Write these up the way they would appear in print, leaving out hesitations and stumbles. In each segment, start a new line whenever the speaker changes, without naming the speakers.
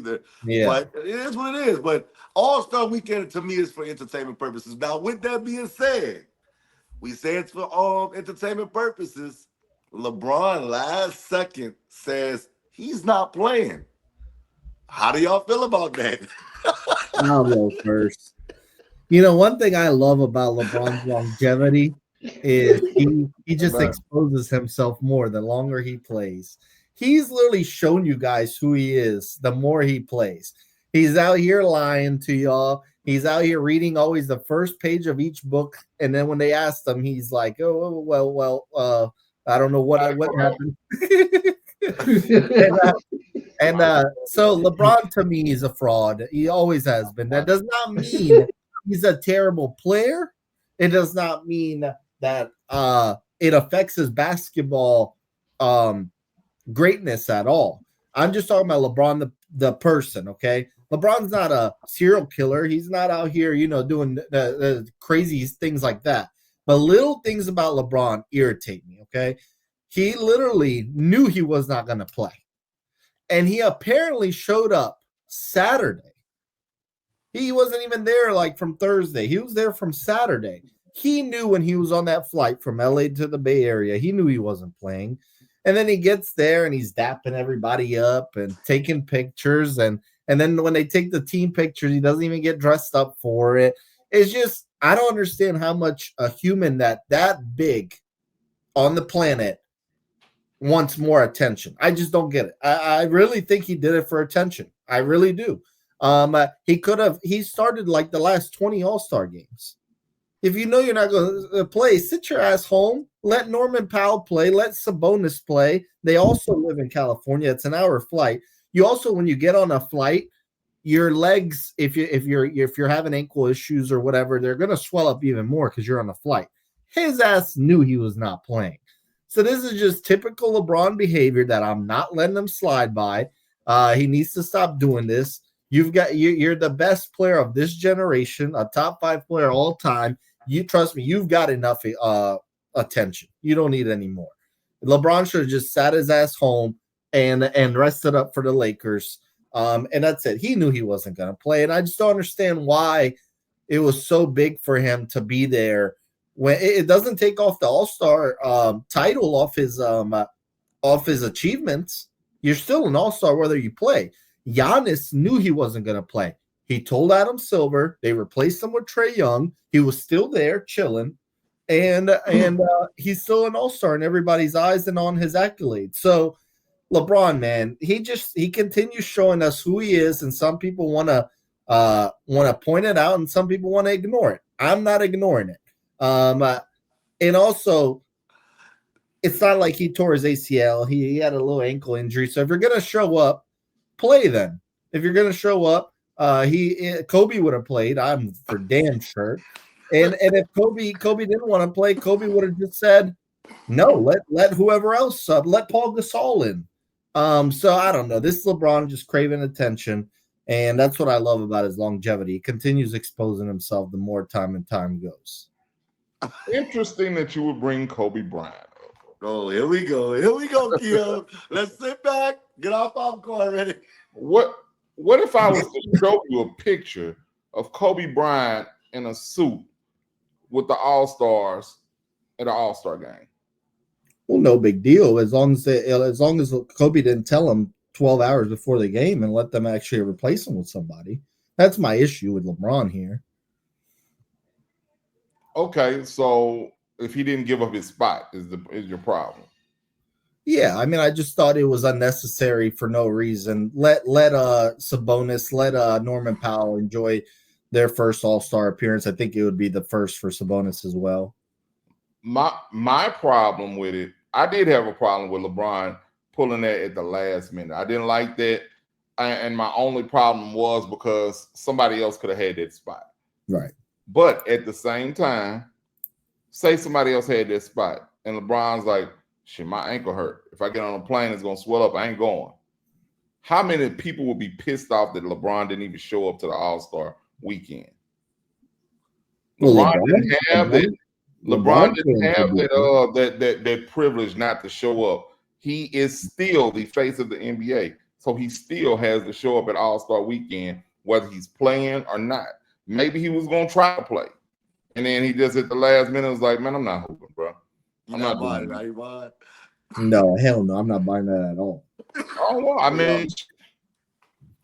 either.
Yeah.
But it is what it is. But All-Star Weekend to me is for entertainment purposes. Now, with that being said, we say it's for all entertainment purposes. LeBron last second says he's not playing. How do y'all feel about that?
I'll go first. You know, one thing I love about LeBron's longevity is he just
Man,
exposes himself more the longer he plays. He's literally shown you guys who he is the more he plays. He's out here lying to y'all. He's out here reading always the first page of each book, and then when they ask him, he's like, "Oh well, I don't know what happened." and so LeBron to me is a fraud. He always has been. That does not mean he's a terrible player. It does not mean that it affects his basketball greatness at all. I'm just talking about LeBron, the person. Okay, LeBron's not a serial killer. He's not out here, doing the crazy things like that. But little things about LeBron irritate me. Okay, he literally knew he was not going to play, and he apparently showed up Saturday. He wasn't even there like from Thursday. He was there from Saturday. He knew when he was on that flight from LA to the Bay Area, he knew he wasn't playing. And then he gets there and he's dapping everybody up and taking pictures. And then when they take the team pictures, he doesn't even get dressed up for it. It's just, I don't understand how much a human that big on the planet wants more attention. I just don't get it. I really think he did it for attention. I really do. He started like the last 20 All-Star games. If you know you're not going to play, sit your ass home. Let Norman Powell play. Let Sabonis play. They also live in California. It's an hour flight. You also, when you get on a flight, your legs, if you're having ankle issues or whatever, they're going to swell up even more because you're on a flight. His ass knew he was not playing. So this is just typical LeBron behavior that I'm not letting him slide by. He needs to stop doing this. You're the best player of this generation, a top 5 player all time. You trust me, you've got enough attention. You don't need any more. LeBron should have just sat his ass home and rested up for the Lakers. And that's it. He knew he wasn't going to play, and I just don't understand why it was so big for him to be there when it doesn't take off the All-Star title off his achievements. You're still an All-Star whether you play. Giannis knew he wasn't going to play. He told Adam Silver. They replaced him with Trae Young. He was still there chilling, and he's still an All-Star in everybody's eyes and on his accolades. So LeBron, man, he continues showing us who he is, and some people want to point it out, and some people want to ignore it. I'm not ignoring it. And also, it's not like he tore his ACL. He had a little ankle injury. So if you're gonna show up, play then. If you're gonna show up, Kobe would have played. I'm for damn sure. And if Kobe didn't want to play, Kobe would have just said, no, let whoever else sub, let Paul Gasol in. So I don't know. This LeBron just craving attention, and that's what I love about his longevity. He continues exposing himself the more time goes.
interesting that you would bring Kobe Bryant up.
Oh, here we go, Keo. Let's sit back, get our popcorn ready.
What if I was to show you a picture of Kobe Bryant in a suit with the All-Stars at an All-Star game?
Well, no big deal as long as Kobe didn't tell him 12 hours before the game and let them actually replace him with somebody. That's my issue with LeBron here.
Okay, so if he didn't give up his spot, is your problem?
Yeah, I mean, I just thought it was unnecessary for no reason. Let Sabonis, let Norman Powell enjoy their first All-Star appearance. I think it would be the first for Sabonis as well.
My problem with it, I did have a problem with LeBron pulling that at the last minute. I didn't like that, and my only problem was because somebody else could have had that spot.
Right.
But at the same time, say somebody else had that spot, and LeBron's like, shit, my ankle hurt. If I get on a plane, it's going to swell up. I ain't going. How many people would be pissed off that LeBron didn't even show up to the All-Star weekend? LeBron didn't have that. LeBron didn't have that privilege not to show up. He is still the face of the NBA. So he still has to show up at All Star Weekend, whether he's playing or not. Maybe he was gonna try to play, and then he just at the last minute was like, "Man, I'm not hooping, bro.
You
I'm
not
not
buying
doing
it,
it."
are you buying?
No, hell no, I'm not buying that at all.
Oh well, I mean,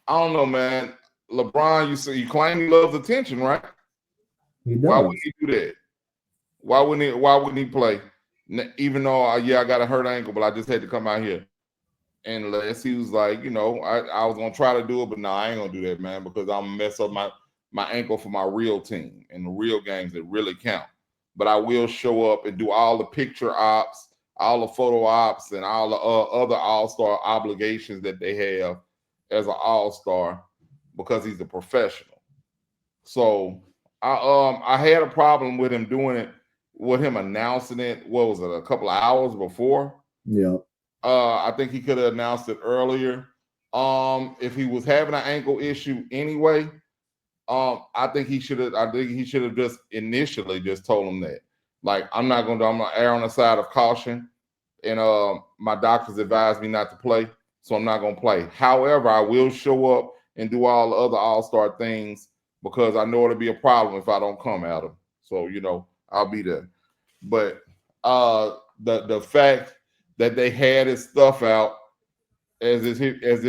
I don't know, man. LeBron, you say you claim he loves attention, right?
He
Why wouldn't
does.
he do that? Why wouldn't he? Why wouldn't he play? Even though, yeah, I got a hurt ankle, but I just had to come out here. And unless he was like, I was gonna try to do it, but no, I ain't gonna do that, man, because I'm gonna mess up my ankle for my real team and the real games that really count. But I will show up and do all the picture ops, all the photo ops, and all the other all-star obligations that they have as an all-star because he's a professional. So I had a problem with him doing it, with him announcing it. What was it, a couple of hours before?
Yeah.
I think he could have announced it earlier. If he was having an ankle issue anyway, I think he should have. I think he should have just initially just told him that, like, I'm not going to. I'm going to err on the side of caution, and my doctors advised me not to play, so I'm not going to play. However, I will show up and do all the other All Star things because I know it'll be a problem if I don't come at him. So I'll be there. But the fact that they had his stuff out as if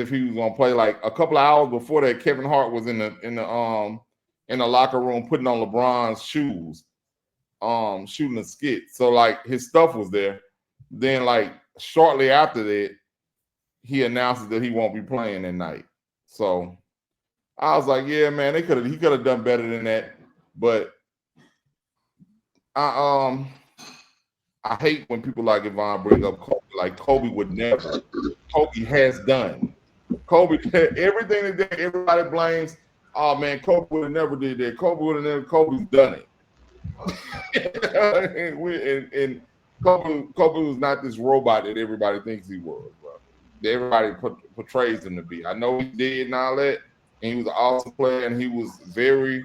he was gonna play, like a couple of hours before that, Kevin Hart was in the locker room putting on LeBron's shoes, shooting a skit. So like his stuff was there. Then like shortly after that, he announces that he won't be playing that night. So I was like, yeah, man, he could have done better than that. But I I hate when people like Yvonne bring up Kobe. Like Kobe would never. Kobe has done. Kobe everything that everybody blames. Oh man, Kobe would have never did that. Kobe would have never. Kobe's done it. and Kobe was not this robot that everybody thinks he was, bro. That everybody portrays him to be. I know he did and all that, and he was an awesome player, and he was very,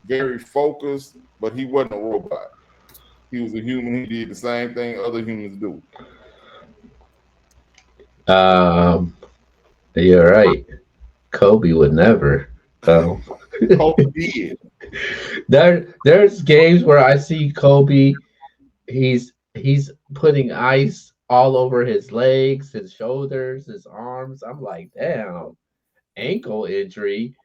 very focused, but he wasn't a robot. He was a human. He did the same thing other humans do.
Um, you're right. Kobe would never. Um,
Kobe did.
there's games where I see Kobe. He's putting ice all over his legs, his shoulders, his arms. I'm like, damn, ankle injury.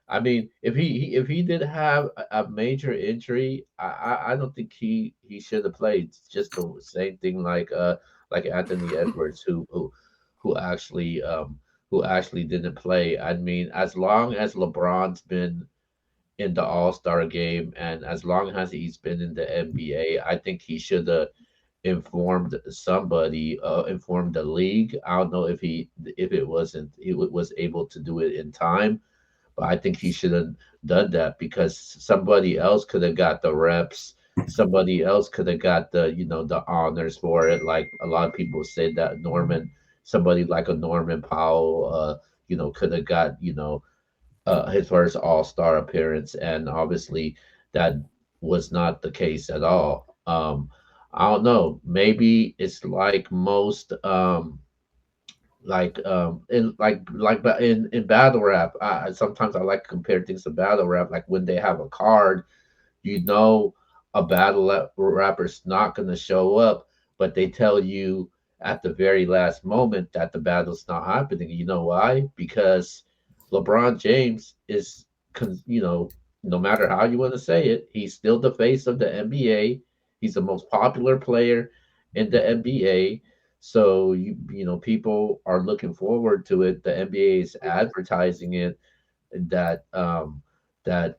I mean, if he did have a major injury, I don't think he should have played. It's just the same thing like Anthony Edwards, who actually who actually didn't play. I mean, as long as LeBron's been in the All Star game and as long as he's been in the NBA, I think he should have informed somebody, informed the league. I don't know if it wasn't he was able to do it in time, but I think he should have done that because somebody else could have got the reps. Somebody else could have got the honors for it. Like a lot of people said that somebody like a Norman Powell, could have got his first All Star appearance, and obviously that was not the case at all. I don't know. Maybe it's like most in battle rap. Sometimes I like to compare things to battle rap. Like when they have a card, you know, a rapper's not going to show up, but they tell you at the very last moment that the battle's not happening. You know why? Because LeBron James is, no matter how you want to say it, he's still the face of the NBA. He's the most popular player in the NBA. So people are looking forward to it. The NBA is advertising it that that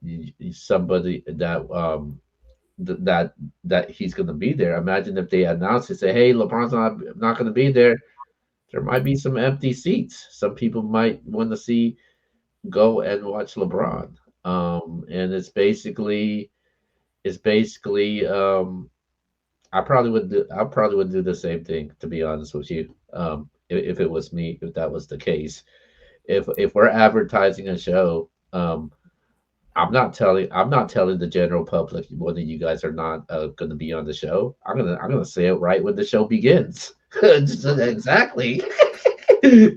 somebody that he's going to be there. Imagine if they announce it, say, "Hey, LeBron's not going to be there." There might be some empty seats. Some people might want to see go and watch LeBron. And it's basically I probably would do the same thing, to be honest with you. If it was me, if that was the case. If we're advertising a show, I'm not telling the general public whether you guys are not going to be on the show. I'm gonna say it right when the show begins. Exactly.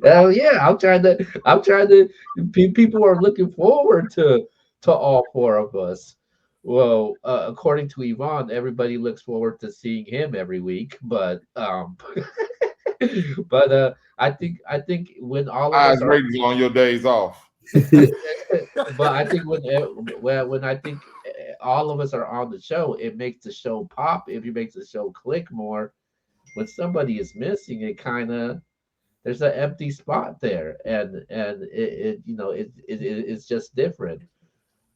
Hell yeah, I'm trying to. People are looking forward to all four of us. Well, according to Yvonne, everybody looks forward to seeing him every week, but I think when all of us
Highest
are,
ratings on your days off.
but I think when I think all of us are on the show, it makes the show pop. If it makes the show click more, when somebody is missing, it kind of there's an empty spot there, and it's just different.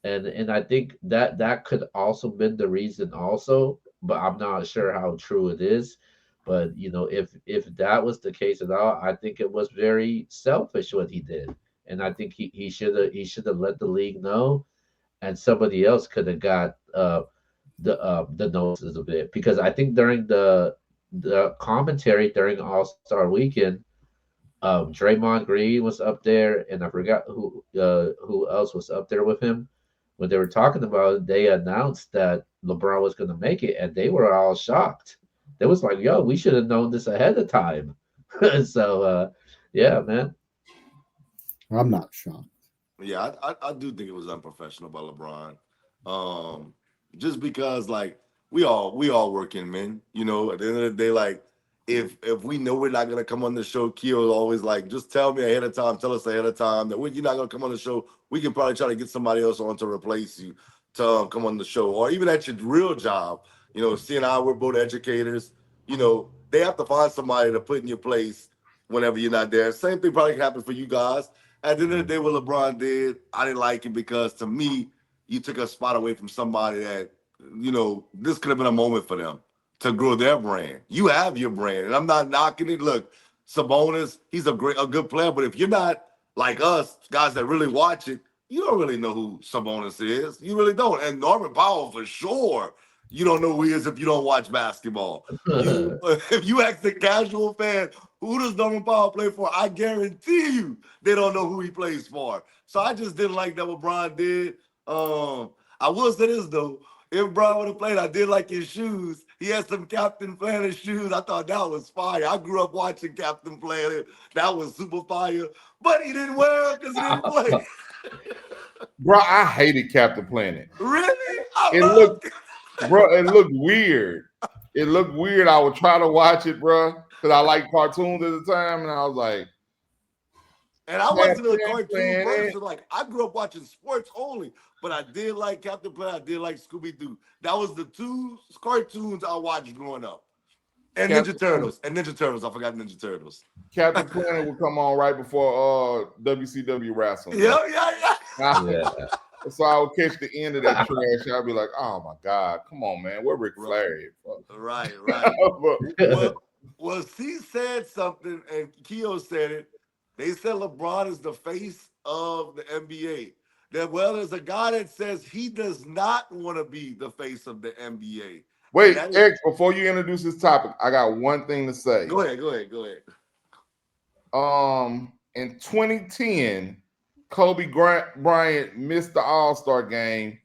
And I think that could also been the reason also, but I'm not sure how true it is. But if that was the case at all, I think it was very selfish what he did, and I think he should have let the league know, and somebody else could have got the notices of it, because I think during the commentary during All Star Weekend, Draymond Green was up there, and I forgot who else was up there with him. When they were talking about it, they announced that LeBron was going to make it, and they were all shocked. They was like, "Yo, we should have known this ahead of time." So, yeah, man.
I'm not shocked.
Yeah, I do think it was unprofessional by LeBron. Um, just because like we all working men, at the end of the day, like if we know we're not gonna come on the show, Keo is always like, just tell me ahead of time, tell us ahead of time that when you're not gonna come on the show, we can probably try to get somebody else on to replace you to come on the show. Or even at your real job, seeing how we're both educators, they have to find somebody to put in your place whenever you're not there. Same thing probably can happen for you guys. At the end of the day, what LeBron did, I didn't like it because to me, you took a spot away from somebody that, this could have been a moment for them to grow their brand. You have your brand, and I'm not knocking it. Look, Sabonis, he's a good player, but if you're not like us, guys that really watch it, you don't really know who Sabonis is. You really don't. And Norman Powell, for sure, you don't know who he is if you don't watch basketball. You, if you ask the casual fan, who does Norman Powell play for? I guarantee you they don't know who he plays for. So I just didn't like that what Bron did. I will say this though. If Bron would have played, I did like his shoes. He had some Captain Planet shoes. I thought that was fire. I grew up watching Captain Planet. That was super fire. But he didn't wear them because he didn't play.
Bro, I hated Captain Planet.
Really?
It looked weird. It looked weird. I would try to watch it, bro, because I liked cartoons at the time, and I was like,
and I wasn't a cartoon person. Like, I grew up watching sports only, but I did like Captain Planet. I did like Scooby Doo. That was the two cartoons I watched growing up. And Ninja Turtles. I forgot Ninja Turtles.
Captain Planet would come on right before WCW wrestling.
Yeah.
So I would catch the end of that trash. I'd be like, oh my God, come on, man. Where Ric Flair?
Right. Well, C said something, and Keo said it. They said LeBron is the face of the NBA. There's a guy that says he does not want to be the face of the NBA.
Wait, X, before you introduce this topic, I got one thing to say.
Go ahead.
In 2010, Kobe Bryant missed the All-Star game.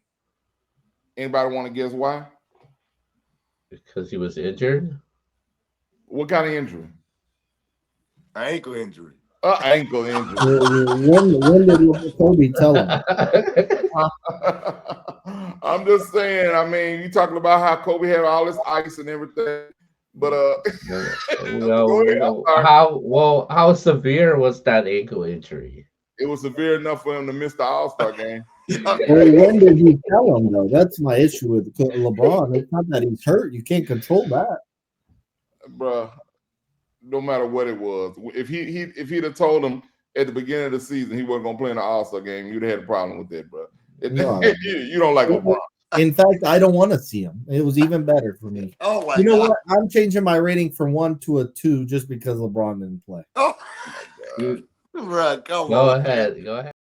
Anybody want to guess why?
Because he was injured.
What kind of injury?
Ankle injury.
Ankle injury.
When did Kobe tell him?
I'm just saying. I mean, you talking about how Kobe had all this ice and everything, but
how severe was that ankle injury?
It was severe enough for him to miss the All-Star game.
When did he tell him though? That's my issue with LeBron. It's not that he's hurt. You can't control that,
bruh. No matter what it was, if he'd have told him at the beginning of the season he wasn't gonna play in the All-Star game, you'd have had a problem with that, bro.
No.
You don't like LeBron.
In fact, I don't want to see him. It was even better for me.
Oh my
You know
God.
what? I'm changing my rating from 1 to a 2 just because LeBron didn't play.
Oh, bro, come on.
Go ahead.